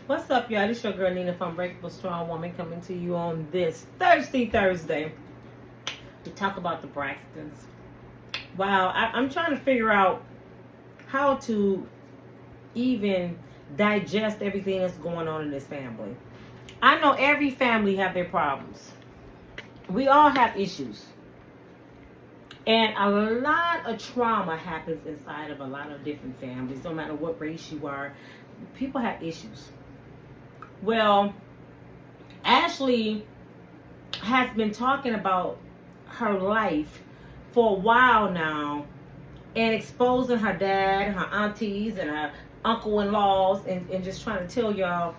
What's up, y'all? This your girl Nina from Breakable Strong Woman coming to you on this Thirsty Thursday to talk about the Braxtons. Wow, I'm trying to figure out how to even digest everything that's going on in this family. I know every family have their problems. We all have issues. And a lot of trauma happens inside of a lot of different families, no matter what race you are. People have issues. Well, Ashley has been talking about her life for a while now and exposing her dad, her aunties, and her uncle-in-laws and just trying to tell y'all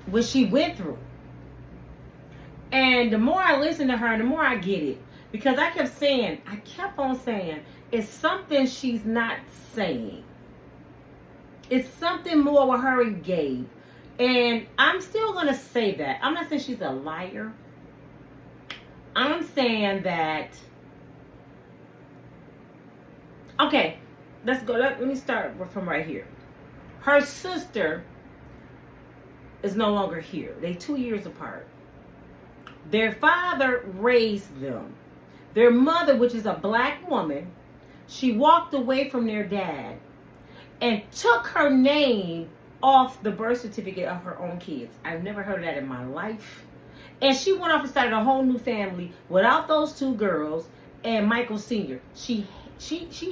what she went through. And the more I listen to her, the more I get it. Because I kept on saying, it's something she's not saying. It's something more with her and Gabe. And I'm still going to say that. I'm not saying she's a liar. I'm saying that... Okay, let's go. Let me start from right here. Her sister is no longer here. They're 2 years apart. Their father raised them. Their mother, which is a black woman, she walked away from their dad and took her name off the birth certificate of her own kids. I've never heard of that in my life. And she went off and started a whole new family without those two girls and Michael Sr. She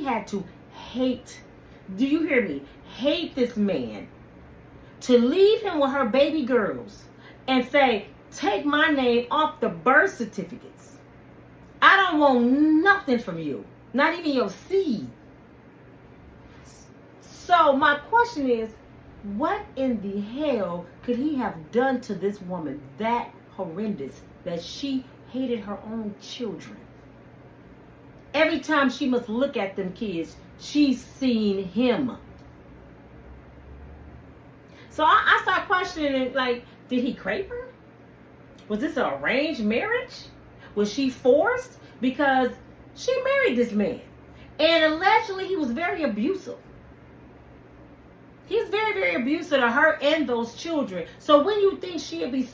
had to hate, do you hear me? Hate this man to leave him with her baby girls and say, take my name off the birth certificates. I don't want nothing from you. Not even your seed. So my question is, what in the hell could he have done to this woman that horrendous that she hated her own children? Every time she must look at them kids, she's seen him. So I start questioning it, like, did he crepe her? Was this an arranged marriage? Was she forced? Because she married this man. And allegedly he was very abusive. He's very, very abusive to her and those children. So when you think she'll be,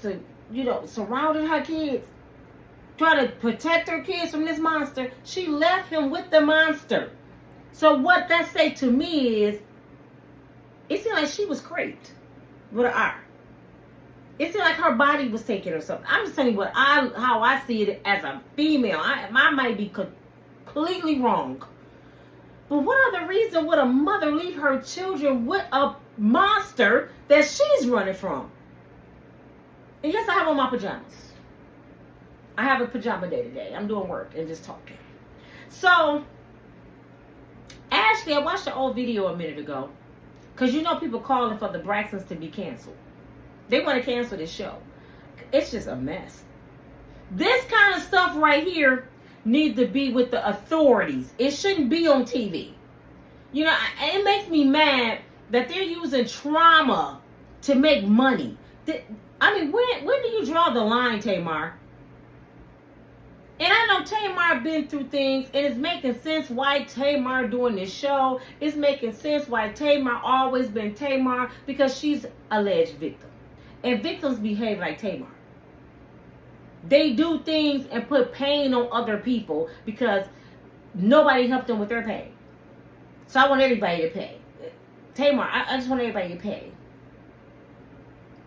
surrounding her kids, trying to protect her kids from this monster, she left him with the monster. So what that say to me is, it seemed like she was craped with an R. It seemed like her body was taking or something. I'm just telling you how I see it as a female. I might be completely wrong. But what other reason would a mother leave her children with a monster that she's running from? And yes, I have on my pajamas. I have a pajama day today. I'm doing work and just talking. So, Ashley, I watched the old video a minute ago. Because people calling for the Braxtons to be canceled. They want to cancel this show. It's just a mess. This kind of stuff right here needs to be with the authorities. It shouldn't be on TV. It makes me mad that they're using trauma to make money. When do you draw the line, Tamar? And I know Tamar been through things, and it's making sense why Tamar doing this show. It's making sense why Tamar always been Tamar, because she's alleged victim. And victims behave like Tamar. They do things and put pain on other people because nobody helped them with their pain. So I want everybody to pay. Tamar, I just want everybody to pay.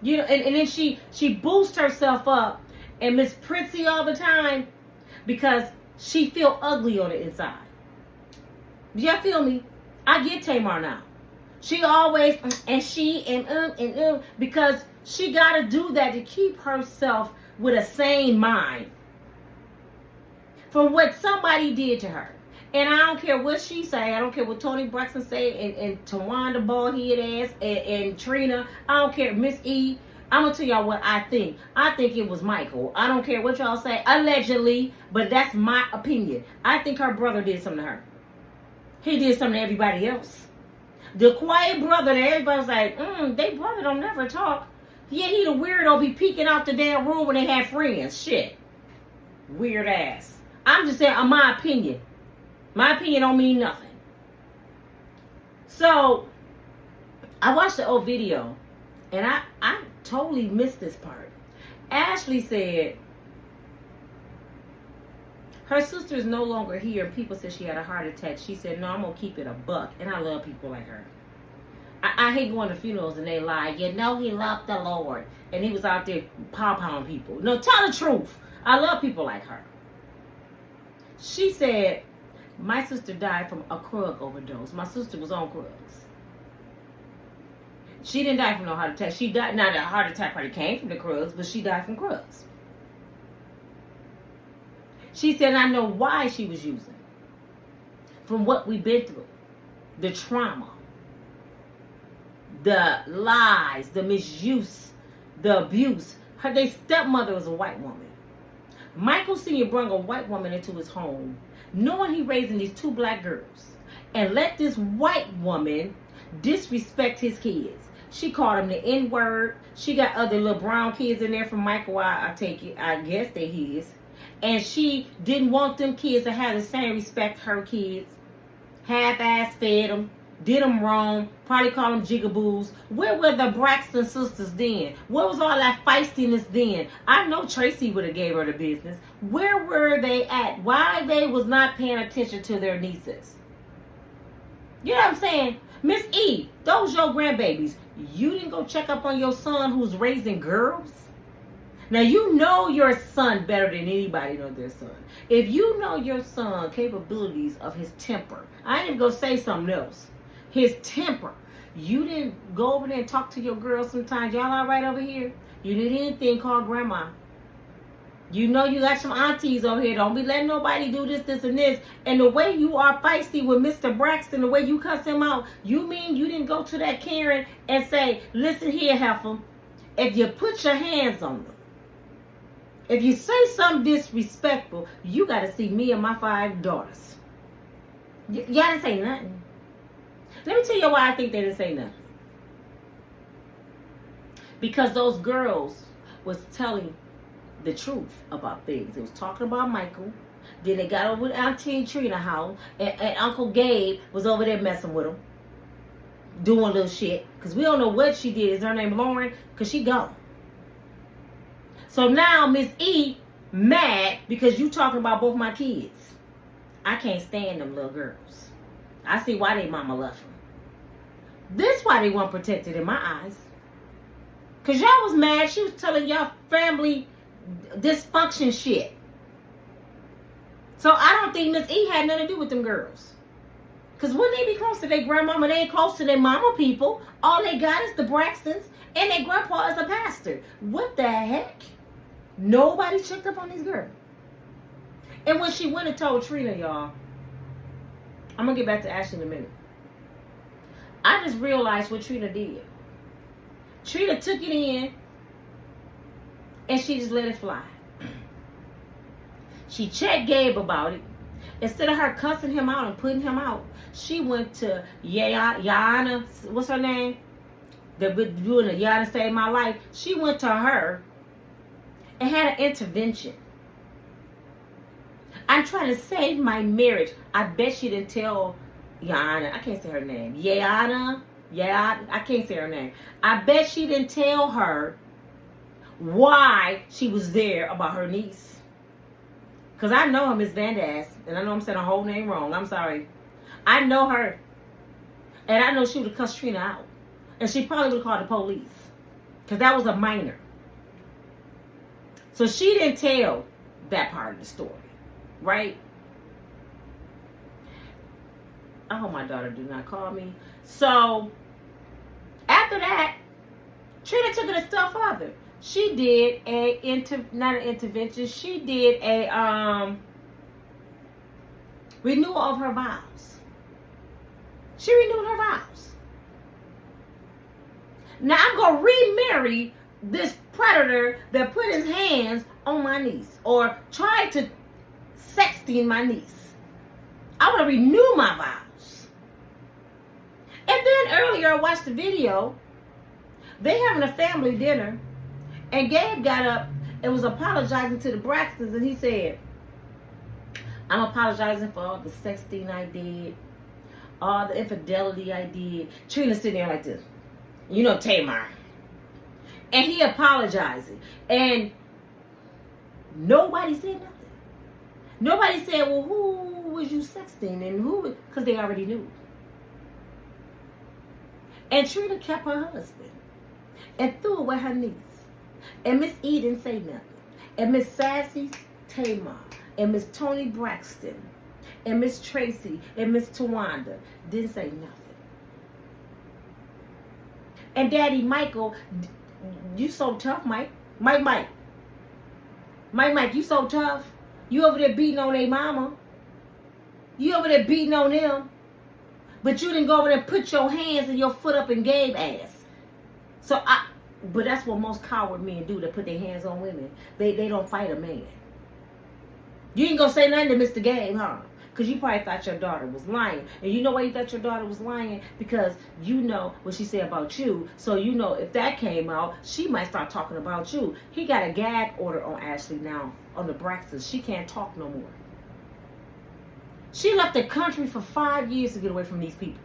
And then she boosts herself up and Miss Prissy all the time because she feel ugly on the inside. Do y'all feel me? I get Tamar now. She always because she got to do that to keep herself with a sane mind from what somebody did to her. And I don't care what she say. I don't care what Tony Braxton say and Tawanda bald-head ass and Trina. I don't care. Miss E. I'm going to tell y'all what I think. I think it was Michael. I don't care what y'all say. Allegedly. But that's my opinion. I think her brother did something to her. He did something to everybody else. The quiet brother that everybody's like, they brother don't never talk. Yeah, he the weirdo be peeking out the damn room when they have friends. Shit. Weird ass. I'm just saying, my opinion. My opinion don't mean nothing. So, I watched the old video. And I totally missed this part. Ashley said her sister is no longer here, and people said she had a heart attack. She said, no, I'm going to keep it a buck. And I love people like her. I hate going to funerals and they lie. You know he loved the Lord. And he was out there pom-pomming people. No, tell the truth. I love people like her. She said, my sister died from a drug overdose. My sister was on drugs. She didn't die from no heart attack. She died, not a heart attack probably came from the drugs, but she died from drugs. She said, I know why she was using. From what we've been through. The trauma. The lies, the misuse, the abuse. Their stepmother was a white woman. Michael Sr. brought a white woman into his home, knowing he raising these two black girls, and let this white woman disrespect his kids. She called him the N-word. She got other little brown kids in there from Michael. I take it. I guess they his. And she didn't want them kids to have the same respect her kids. Half-ass fed them. Did them wrong, probably call them jigaboos. Where were the Braxton sisters then? Where was all that feistiness then? I know Tracy would have gave her the business. Where were they at? Why they was not paying attention to their nieces? You know what I'm saying? Miss E, those your grandbabies. You didn't go check up on your son who's raising girls? Now, you know your son better than anybody knows their son. If you know your son capabilities of his temper, I ain't even going to say something else. His temper. You didn't go over there and talk to your girls sometimes. Y'all all right over here? You need anything, call grandma. You know you got some aunties over here. Don't be letting nobody do this, this, and this. And the way you are feisty with Mr. Braxton, the way you cuss him out, you mean you didn't go to that Karen and say, listen here, heifer. If you put your hands on them, if you say something disrespectful, you got to see me and my 5 daughters. Y'all didn't say nothing. Let me tell you why I think they didn't say nothing. Because those girls was telling the truth about things. They was talking about Michael. Then they got over to Auntie Trina house. And Uncle Gabe was over there messing with them. Doing little shit. Because we don't know what she did. Is her name Lauren? Because she gone. So now Miss E mad because you talking about both my kids. I can't stand them little girls. I see why they mama left them. This why they weren't protected in my eyes. Because y'all was mad. She was telling y'all family dysfunction shit. So I don't think Miss E had nothing to do with them girls. Because wouldn't they be close to their grandmama? They ain't close to their mama people. All they got is the Braxtons. And their grandpa is a pastor. What the heck? Nobody checked up on this girl. And when she went and told Trina, y'all, I'm going to get back to Ashley in a minute. I just realized what Trina did. Trina took it in and she just let it fly. She checked Gabe about it. Instead of her cussing him out and putting him out, she went to Yana, what's her name? That been doing the Yana Save My Life. She went to her and had an intervention. I'm trying to save my marriage. I bet she didn't tell Yana. I can't say her name. Yana. I can't say her name. I bet she didn't tell her why she was there about her niece. Because I know her, Miss Vandass. And I know I'm saying her whole name wrong. I'm sorry. I know her. And I know she would have cussed Trina out. And she probably would have called the police. Because that was a minor. So she didn't tell that part of the story. Right? I hope my daughter do not call me. So, after that, Trina took it a step further. She did not an intervention. She did a renewal of her vows. She renewed her vows. Now I'm gonna remarry this predator that put his hands on my niece or tried to sexting my niece. I want to renew my vows. And then earlier I watched the video. They having a family dinner. And Gabe got up and was apologizing to the Braxtons. And he said, I'm apologizing for all the sexting I did. All the infidelity I did. Trina sitting there like this. You know Tamar. And he apologizing. And nobody said nothing. Nobody said, well, who was you sexting? And who? Because they already knew. And Trina kept her husband and threw away her niece. And Miss E didn't say nothing. And Miss Sassy Tamar and Miss Tony Braxton and Miss Tracy and Miss Tawanda didn't say nothing. And Daddy Michael, you so tough, Mike. Mike, you so tough. You over there beating on their mama. You over there beating on them. But you didn't go over there and put your hands and your foot up and gave ass. But that's what most coward men do. They put their hands on women. They don't fight a man. You ain't gonna say nothing to Mr. Game, huh? Because you probably thought your daughter was lying. And you know why you thought your daughter was lying? Because you know what she said about you. So you know if that came out, she might start talking about you. He got a gag order on Ashley now, on the Braxtons. She can't talk no more. She left the country for 5 years to get away from these people.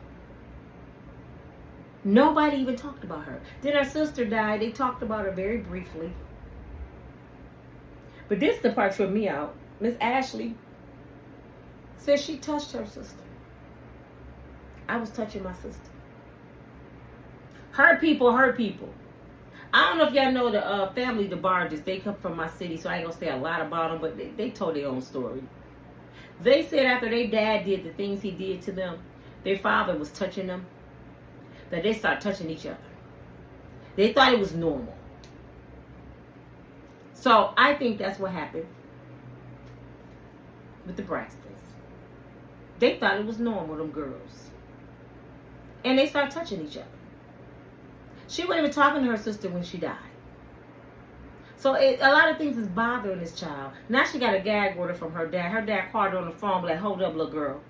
Nobody even talked about her. Then her sister died. They talked about her very briefly. But this is the part tripped me out. Miss Ashley said she touched her sister. I was touching my sister. Her people. I don't know if y'all know the family DeBarges. They come from my city, so I ain't gonna say a lot about them, but they told their own story. They said after their dad did the things he did to them, their father was touching them, that they started touching each other. They thought it was normal. So I think that's what happened with the Braxtons. They thought it was normal, them girls. And they started touching each other. She wasn't even talking to her sister when she died. So a lot of things is bothering this child. Now she got a gag order from her dad. Her dad called her on the phone, like, hold up, little girl.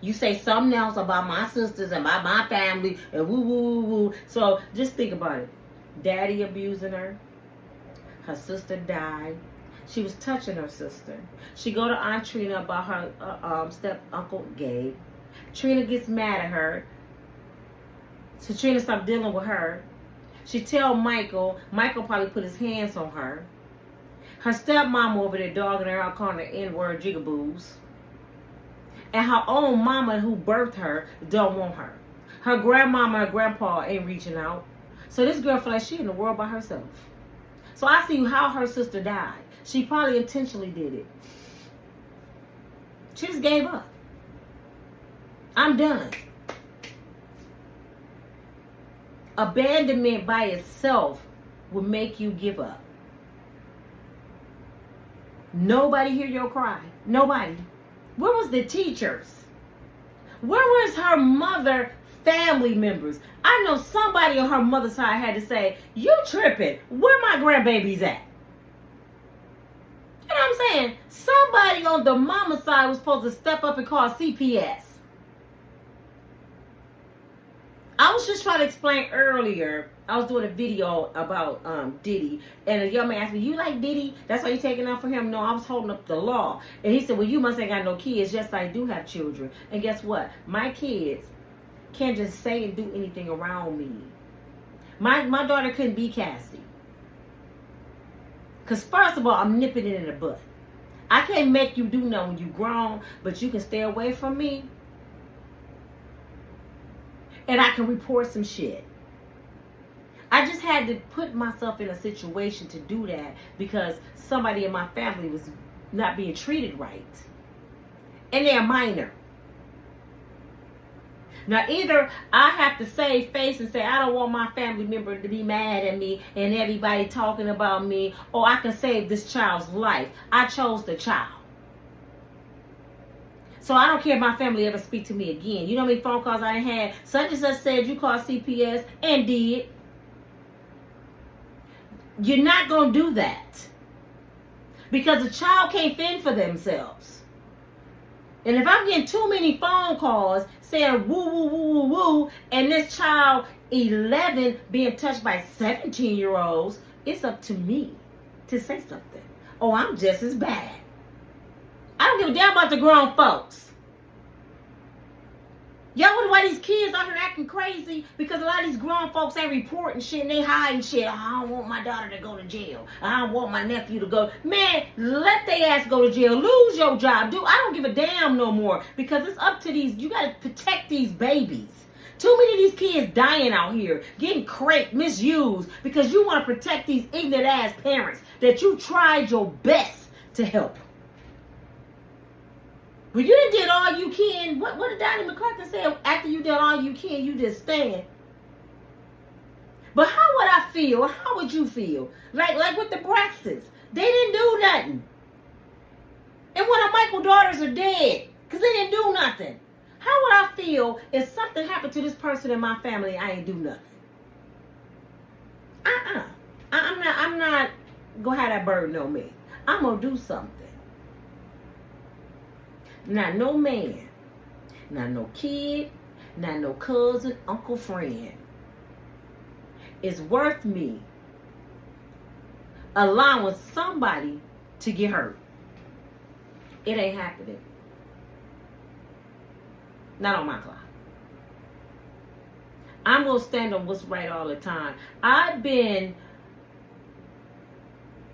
You say something else about my sisters and about my family and woo, woo, woo, woo. So just think about it. Daddy abusing her. Her sister died. She was touching her sister. She go to Aunt Trina about her step uncle Gabe. Trina gets mad at her. So Trina stopped dealing with her. She tell Michael. Michael probably put his hands on her. Her stepmama over there dogging her out, calling her N-word jigaboos. And her own mama who birthed her don't want her. Her grandmama and grandpa ain't reaching out. So this girl feel like she in the world by herself. So I see how her sister died. She probably intentionally did it. She just gave up. I'm done. Abandonment by itself will make you give up. Nobody hear your cry. Nobody. Where was the teachers? Where was her mother, family members? I know somebody on her mother's side had to say, you tripping. Where my grandbabies at? You know what I'm saying? Somebody on the mama side was supposed to step up and call CPS. I was just trying to explain earlier. I was doing a video about Diddy, and a young man asked me, "You like Diddy? That's why you taking out for him?" No, I was holding up the law, and he said, "Well, you must ain't got no kids." Yes, I do have children, and guess what? My kids can't just say and do anything around me. My daughter couldn't be Cassie, because first of all, I'm nipping it in the butt. I can't make you do nothing when you grown, but you can stay away from me. And I can report some shit. I just had to put myself in a situation to do that because somebody in my family was not being treated right. And they're minor. Now either I have to save face and say I don't want my family member to be mad at me and everybody talking about me, or I can save this child's life. I chose the child. So I don't care if my family ever speak to me again. You know how many phone calls I had? Such and such said you called CPS and did. You're not going to do that. Because a child can't fend for themselves. And if I'm getting too many phone calls saying woo, woo, woo, woo, woo, and this child 11 being touched by 17-year-olds, it's up to me to say something. Oh, I'm just as bad. I don't give a damn about the grown folks. Y'all wonder why these kids out here acting crazy? Because a lot of these grown folks ain't reporting shit and they hiding shit. Oh, I don't want my daughter to go to jail. I don't want my nephew to go. Man, let they ass go to jail. Lose your job. Dude, I don't give a damn no more. Because it's up to these. You got to protect these babies. Too many of these kids dying out here, getting raped, misused, because you want to protect these ignorant ass parents that you tried your best to help. Well, you done did all you can. What did Donnie McClurkin say? After you did all you can, you just stand. But how would I feel? How would you feel? Like with the Braxtons. They didn't do nothing. And one of Michael's daughters are dead because they didn't do nothing. How would I feel if something happened to this person in my family and I ain't do nothing? I'm not going to have that burden on me. I'm going to do something. Not no man, not no kid, not no cousin, uncle, friend. It's worth me allowing somebody to get hurt. It ain't happening. Not on my clock. I'm going to stand on what's right all the time. I've been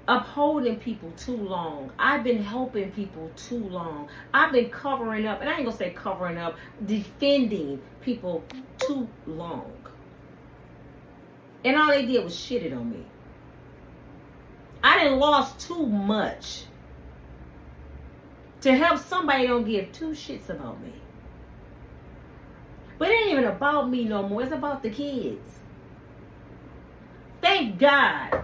upholding people too long. I've been helping people too long. I've been covering up, and I ain't gonna say covering up, defending people too long. And all they did was shit it on me. I done lost too much to help somebody don't give two shits about me. But it ain't even about me no more. It's about the kids. Thank God.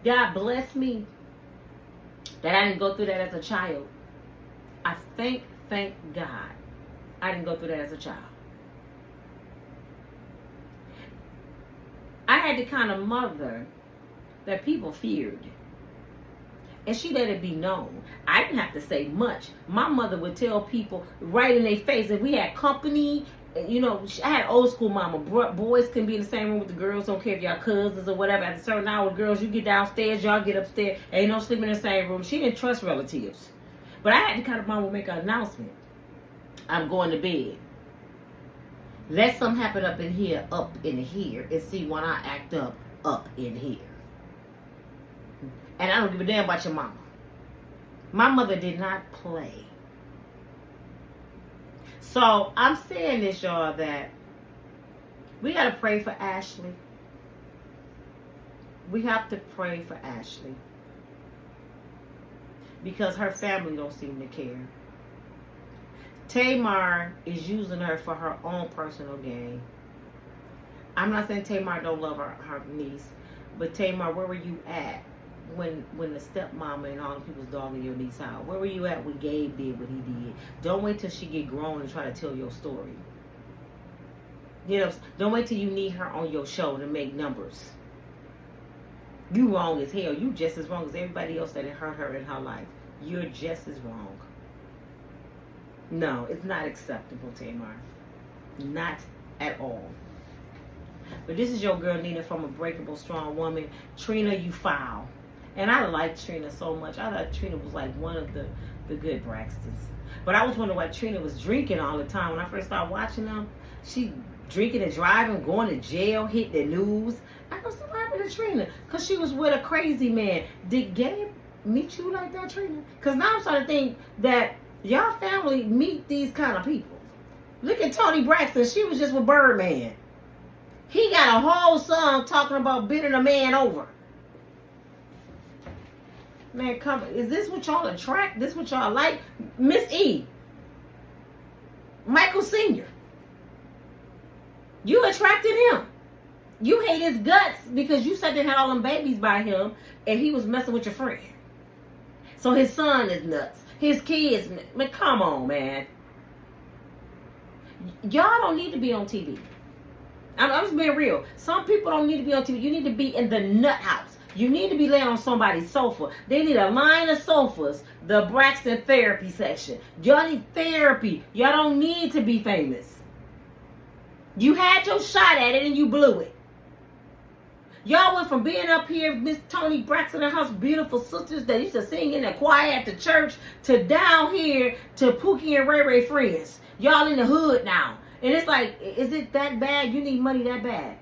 God bless me that I didn't go through that as a child. I thank God I didn't go through that as a child. I had the kind of mother that people feared. And she let it be known. I didn't have to say much. My mother would tell people right in their face. If we had company, you know, I had old school mama. Boys can be in the same room with the girls. Don't care if y'all cousins or whatever. At a certain hour, girls, you get downstairs, y'all get upstairs. Ain't no sleeping in the same room. She didn't trust relatives. But I had the kind of mom who would make an announcement. I'm going to bed. Let something happen up in here, and see when I act up in here. And I don't give a damn about your mama. My mother did not play. So I'm saying this, y'all, that we got to pray for Ashley. We have to pray for Ashley. Because her family don't seem to care. Tamar is using her for her own personal gain. I'm not saying Tamar don't love her niece. But Tamar, where were you at when the stepmama and all the people's dogging your niece out? Where were you at when Gabe did what he did? Don't wait till she get grown and try to tell your story. You know, don't wait till you need her on your show to make numbers. You wrong as hell. You just as wrong as everybody else that hurt her in her life. You're just as wrong. No, it's not acceptable, Tamar. Not at all. But this is your girl Nina from Unbreakable Strong Woman. Trina, you foul. And I like Trina so much. I thought Trina was like one of the good Braxtons. But I was wondering why Trina was drinking all the time. When I first started watching them, she drinking and driving, going to jail, hitting the news. I go, what happened to Trina? Because she was with a crazy man. Did Gabe meet you like that, Trina? Because now I'm starting to think that y'all family meet these kind of people. Look at Toni Braxton. She was just with Birdman. He got a whole song talking about bending a man over. Man, come on. Is this what y'all attract? This what y'all like? Miss E. Michael Sr. You attracted him. You hate his guts because you said they had all them babies by him and he was messing with your friend. So his son is nuts. His kids, man, come on, man. Y'all don't need to be on TV. I'm just being real. Some people don't need to be on TV. You need to be in the nut house. You need to be laying on somebody's sofa. They need a line of sofas. The Braxton therapy section. Y'all need therapy. Y'all don't need to be famous. You had your shot at it and you blew it. Y'all went from being up here, Miss Toni Braxton and her beautiful sisters that used to sing in the choir at the church, to down here to Pookie and Ray Ray friends. Y'all in the hood now. And it's like, is it that bad? You need money that bad?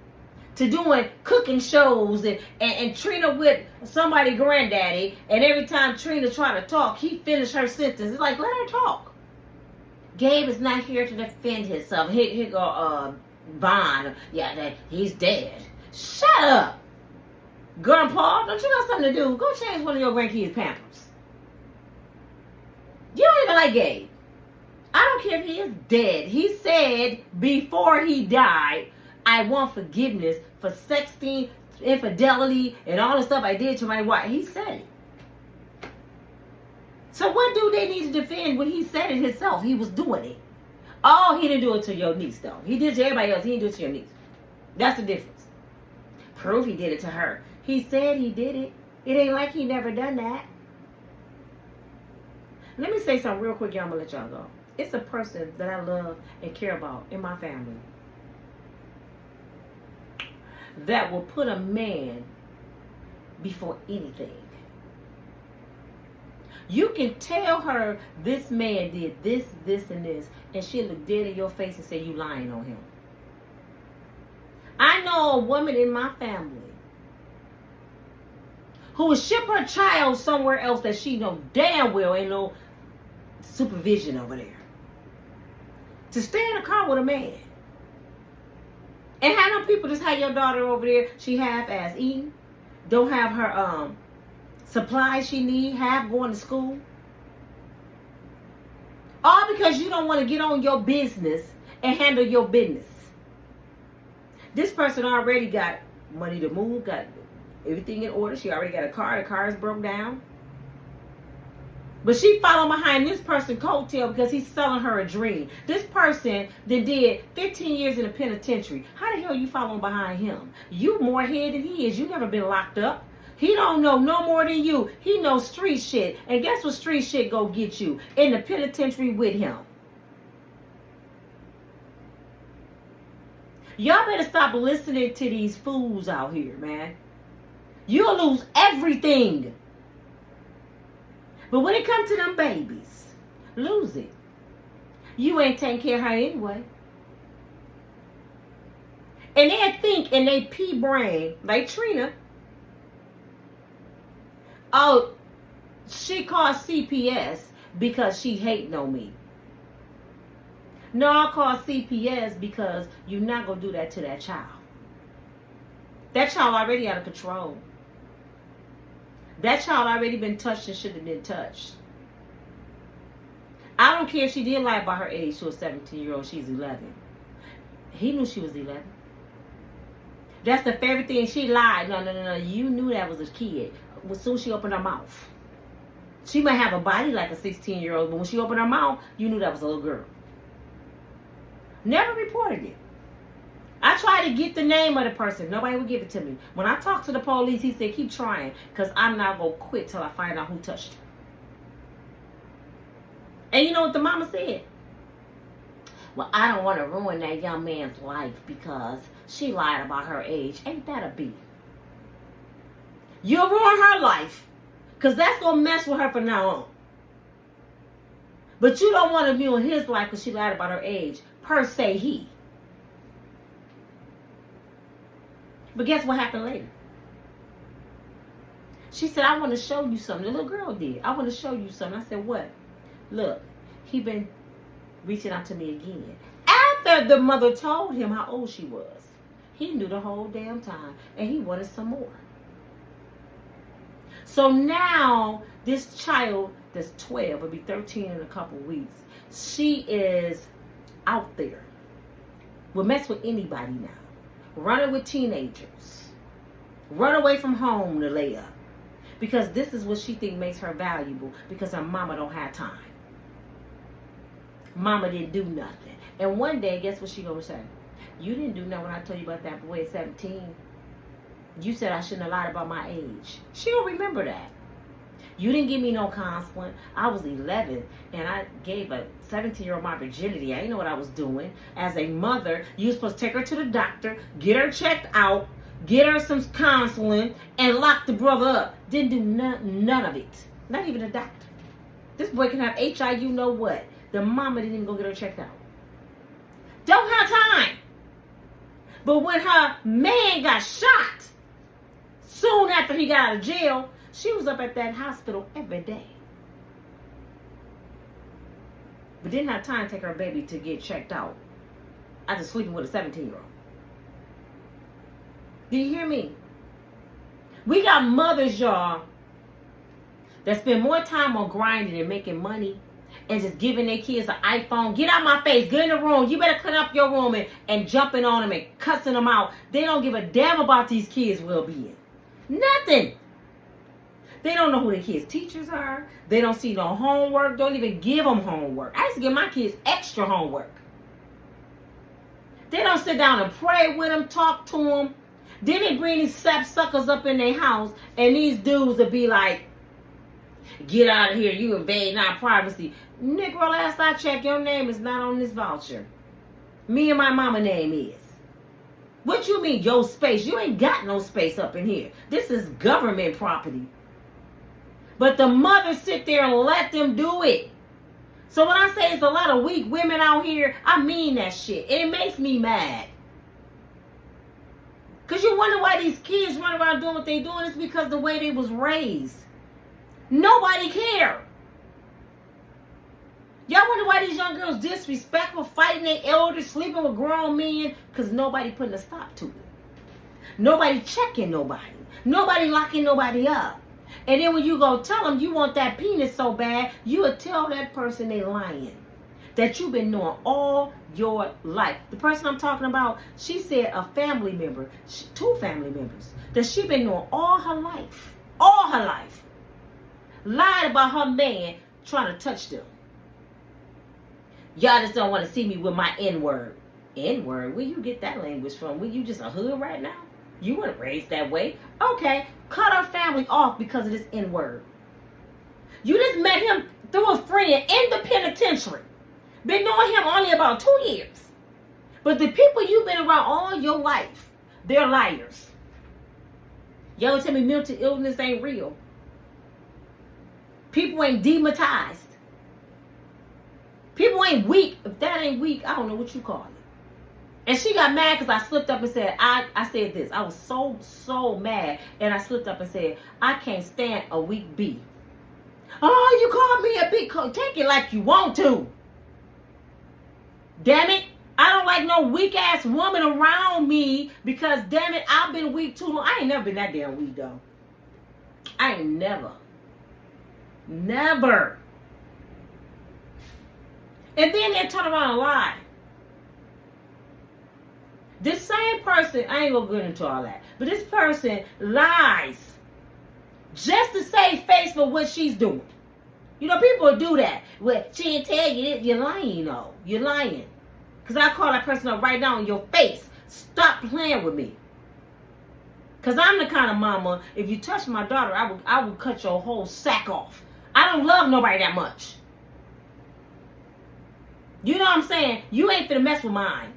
To doing cooking shows and Trina with somebody granddaddy, and every time Trina try to talk, he finish her sentence. It's like, let her talk. Gabe is not here to defend himself. He go, Bond, yeah, he's dead. Shut up. Grandpa, don't you got something to do? Go change one of your grandkids' pampers. You don't even like Gabe. I don't care if he is dead. He said before he died, I want forgiveness for sexting, infidelity, and all the stuff I did to my wife. He said it. So what do they need to defend when he said it himself? He was doing it. Oh, he didn't do it to your niece, though. He did it to everybody else. He didn't do it to your niece. That's the difference. Proof he did it to her. He said he did it. It ain't like he never done that. Let me say something real quick, y'all. I'm going to let y'all go. It's a person that I love and care about in my family that will put a man before anything. You can tell her this man did this, this, and this, and she'll look dead in your face and say you lying on him. I know a woman in my family who would ship her child somewhere else that she know damn well ain't no supervision over there, to stay in a car with a man. And have no people just have your daughter over there, she half-ass eating, don't have her supplies she need, half going to school. All because you don't want to get on your business and handle your business. This person already got money to move, got everything in order. She already got a car. The car is broke down. But she following behind this person coattail because he's selling her a dream. This person that did 15 years in the penitentiary. How the hell are you following behind him? You more head than he is. You never been locked up. He don't know no more than you. He knows street shit. And guess what street shit go get you? In the penitentiary with him. Y'all better stop listening to these fools out here, man. You'll lose everything. But when it comes to them babies, lose it. You ain't taking care of her anyway. And they think in they pea brain, like Trina, oh, she called CPS because she hating on me. No, I call CPS because you're not going to do that to that child. That child already out of control. That child already been touched and should have been touched. I don't care if she did lie about her age to a 17-year-old. She's 11. He knew she was 11. That's the favorite thing. She lied. No. You knew that was a kid. As soon as she opened her mouth. She might have a body like a 16-year-old, but when she opened her mouth, you knew that was a little girl. Never reported it. I tried to get the name of the person. Nobody would give it to me. When I talked to the police, he said, keep trying, because I'm not going to quit till I find out who touched her. And you know what the mama said? Well, I don't want to ruin that young man's life because she lied about her age. Ain't that a B? You'll ruin her life, because that's going to mess with her from now on. But you don't want to ruin his life because she lied about her age, per se he. But guess what happened later? She said, I want to show you something. The little girl did. I want to show you something. I said, what? Look, he been reaching out to me again. After the mother told him how old she was. He knew the whole damn time. And he wanted some more. So now, this child that's 12, will be 13 in a couple weeks. She is out there. Will mess with anybody now. Running with teenagers. Run away from home to lay up. Because this is what she thinks makes her valuable. Because her mama don't have time. Mama didn't do nothing. And one day, guess what she gonna say? You didn't do nothing when I told you about that boy at 17. You said I shouldn't have lied about my age. She don't remember that. You didn't give me no consequence. I was 11 and I gave a 17-year-old my virginity. I didn't know what I was doing. As a mother, you were supposed to take her to the doctor, get her checked out, get her some counseling, and lock the brother up. Didn't do none of it. Not even a doctor. This boy can have HIV, you know what. The mama didn't even go get her checked out. Don't have time. But when her man got shot, soon after he got out of jail, she was up at that hospital every day. But didn't have time to take her baby to get checked out after sleeping with a 17-year-old. Do you hear me? We got mothers, y'all, that spend more time on grinding and making money and just giving their kids an iPhone. Get out my face. Get in the room. You better clean up your room and jumping on them and cussing them out. They don't give a damn about these kids' well-being. Nothing. They don't know who the kids' teachers are. They don't see no homework. Don't even give them homework. I used to give my kids extra homework. They don't sit down and pray with them, talk to them. Then they bring these sap suckers up in their house, and these dudes will be like, get out of here, you invading our privacy. Negro, last I checked, your name is not on this voucher. Me and my mama name is. What you mean, your space? You ain't got no space up in here. This is government property. But the mothers sit there and let them do it. So when I say it's a lot of weak women out here, I mean that shit. And it makes me mad. Because you wonder why these kids run around doing what they doing. It's because the way they was raised. Nobody cared. Y'all wonder why these young girls disrespectful, fighting their elders, sleeping with grown men? Because nobody putting a stop to it. Nobody checking nobody. Nobody locking nobody up. And then when you go tell them you want that penis so bad, you would tell that person they lying. That you've been knowing all your life. The person I'm talking about, she said a family member, two family members, that she been knowing all her life. All her life. Lied about her man trying to touch them. Y'all just don't want to see me with my N-word. N-word? Where you get that language from? Were you just a hood right now? You weren't raised that way. Okay, cut our family off because of this N-word. You just met him through a friend in the penitentiary. Been knowing him only about 2 years. But the people you've been around all your life, they're liars. Y'all tell me mental illness ain't real. People ain't demonetized. People ain't weak. If that ain't weak, I don't know what you call it. And she got mad because I slipped up and said, I said this. I was so mad. And I slipped up and said, I can't stand a weak B. Oh, you called me a big coat. Take it like you want to. Damn it. I don't like no weak ass woman around me because damn it, I've been weak too long. I ain't never been that damn weak though. I ain't never. Never. And then they turn around and lie. This same person, I ain't gonna get into all that, but this person lies just to save face for what she's doing. You know, people do that. Well, she didn't tell you that. You're lying, though. You're lying. Because I call that person up right now in your face. Stop playing with me. Because I'm the kind of mama, if you touch my daughter, I would cut your whole sack off. I don't love nobody that much. You know what I'm saying? You ain't finna mess with mine.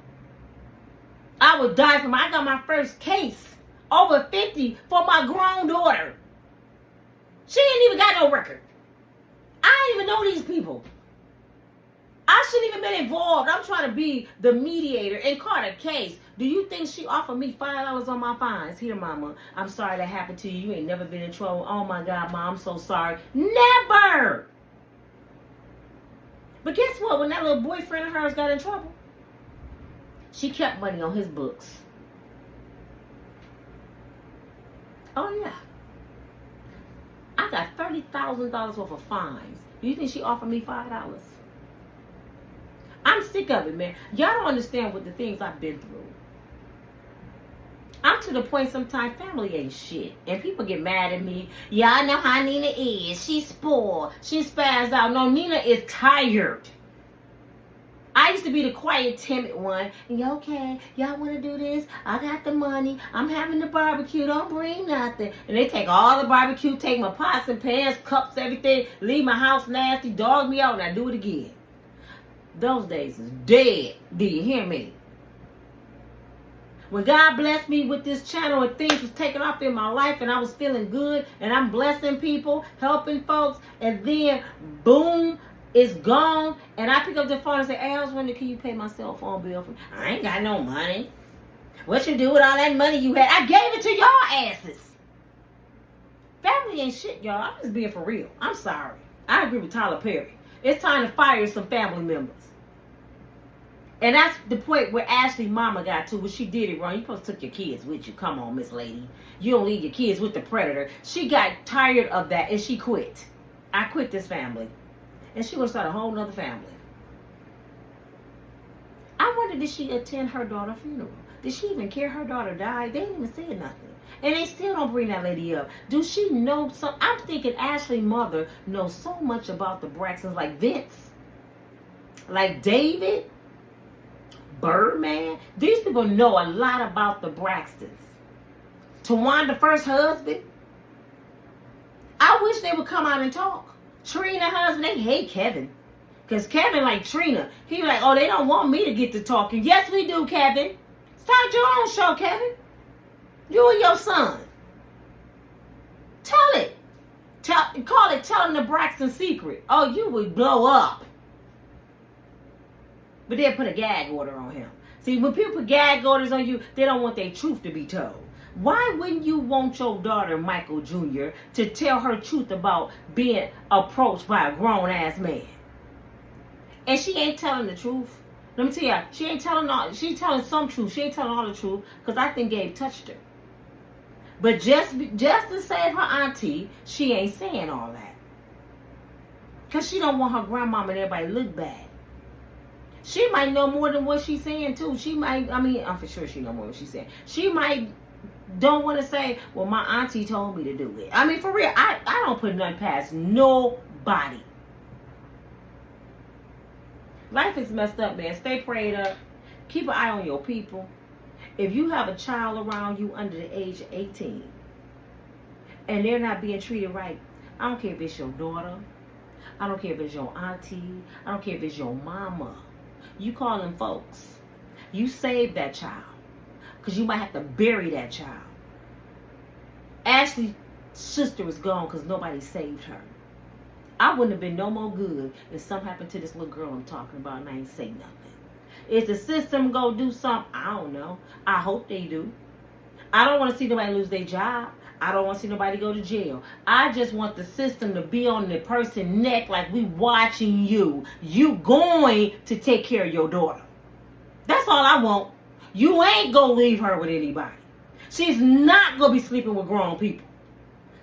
I would die for mine. I got my first case, over 50, for my grown daughter. She ain't even got no record. I don't even know these people. I shouldn't even been involved. I'm trying to be the mediator and caught a case. Do you think she offered me $5 on my fines? Here, mama, I'm sorry that happened to you. You ain't never been in trouble. Oh my God, mom, I'm so sorry. Never. But guess what? When that little boyfriend of hers got in trouble, she kept money on his books. Oh yeah. I got $30,000 worth of fines. Do you think she offered me $5? I'm sick of it, man. Y'all don't understand what the things I've been through. I'm to the point sometimes family ain't shit. And people get mad at me. Y'all know how Nina is. She's spoiled. She spazzed out. No, Nina is tired. I used to be the quiet, timid one. Okay, y'all want to do this? I got the money. I'm having the barbecue. Don't bring nothing. And they take all the barbecue, take my pots and pans, cups, everything, leave my house nasty, dog me out, and I do it again. Those days is dead. Do you hear me? When God blessed me with this channel and things was taking off in my life and I was feeling good and I'm blessing people, helping folks, and then boom, It's gone, and I pick up the phone and say, hey, I was wondering, can you pay my cell phone bill for me? I ain't got no money. What you do with all that money you had? I gave it to y'all asses. Family ain't shit, y'all. I'm just being for real. I'm sorry. I agree with Tyler Perry. It's time to fire some family members. And that's the point where Ashley mama got to, when she did it wrong. You supposed to take your kids with you. Come on, Miss Lady. You don't leave your kids with the predator. She got tired of that and she quit. I quit this family. And she gonna start a whole nother family. I wonder, did she attend her daughter's funeral? Did she even care her daughter died? They didn't even say nothing. And they still don't bring that lady up. Do she know some? I'm thinking Ashley's mother knows so much about the Braxtons, like Vince, like David, Birdman. These people know a lot about the Braxtons. Tawanda, first husband. I wish they would come out and talk. Trina husband, they hate Kevin. Because Kevin like Trina. He like, oh, they don't want me to get to talking. Yes, we do, Kevin. Start your own show, Kevin. You and your son. Tell it. Call it Telling the Braxton Secret. Oh, you would blow up. But they'll put a gag order on him. See, when people put gag orders on you, they don't want their truth to be told. Why wouldn't you want your daughter, Michael Jr., to tell her truth about being approached by a grown-ass man? And she ain't telling the truth. Let me tell you, she ain't telling all. She's telling some truth. She ain't telling all the truth, because I think Gabe touched her. But just to save her auntie, she ain't saying all that. Because she don't want her grandmama and everybody to look bad. She might know more than what she's saying, too. She might, I mean, I'm for sure she know more than what she's saying. She might don't want to say, well, my auntie told me to do it. I mean, for real, I don't put nothing past nobody. Life is messed up, man. Stay prayed up. Keep an eye on your people. If you have a child around you under the age of 18 and they're not being treated right, I don't care if it's your daughter. I don't care if it's your auntie. I don't care if it's your mama. You call them folks. You save that child. Because you might have to bury that child. Ashley's sister is gone because nobody saved her. I wouldn't have been no more good if something happened to this little girl I'm talking about and I ain't say nothing. Is the system going to do something? I don't know. I hope they do. I don't want to see nobody lose their job. I don't want to see nobody go to jail. I just want the system to be on the person's neck like we watching you. You going to take care of your daughter. That's all I want. You ain't going to leave her with anybody. She's not going to be sleeping with grown people.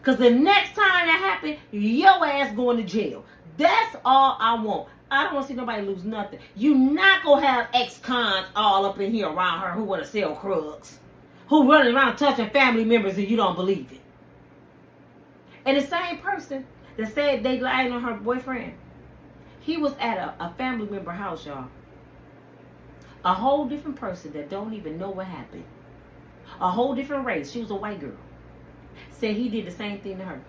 Because the next time that happens, your ass going to jail. That's all I want. I don't want to see nobody lose nothing. You not going to have ex-cons all up in here around her who want to sell drugs. Who running around touching family members and you don't believe it. And the same person that said they lied on her boyfriend, he was at a family member house, y'all. A whole different person that don't even know what happened. A whole different race. She was a white girl. Said he did the same thing to her.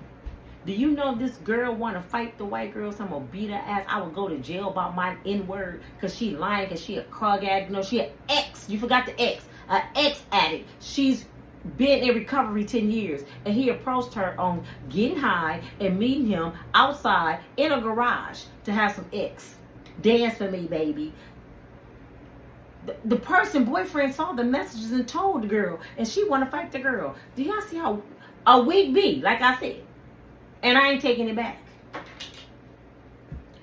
Do you know this girl want to fight the white girl? So I'm going to beat her ass. I would go to jail about my N-word because she lying, because she a crug addict. No, she an ex. You forgot the ex. An ex-addict. She's been in recovery 10 years. And he approached her on getting high and meeting him outside in a garage to have some ex. Dance for me, baby. The person, boyfriend, saw the messages and told the girl. And she want to fight the girl. Do y'all see how a week be? Like I said. And I ain't taking it back.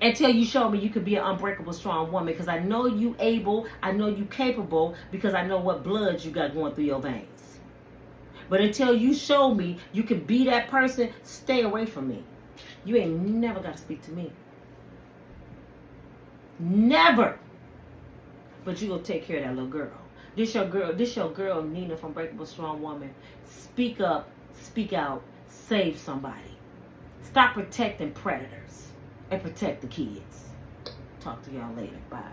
Until you show me you could be an unbreakable, strong woman. Because I know you able. I know you capable. Because I know what blood you got going through your veins. But until you show me you can be that person, stay away from me. You ain't never got to speak to me. Never. But you gonna take care of that little girl. This your girl, Nina from Breakable Strong Woman. Speak up, speak out, save somebody. Stop protecting predators and protect the kids. Talk to y'all later. Bye.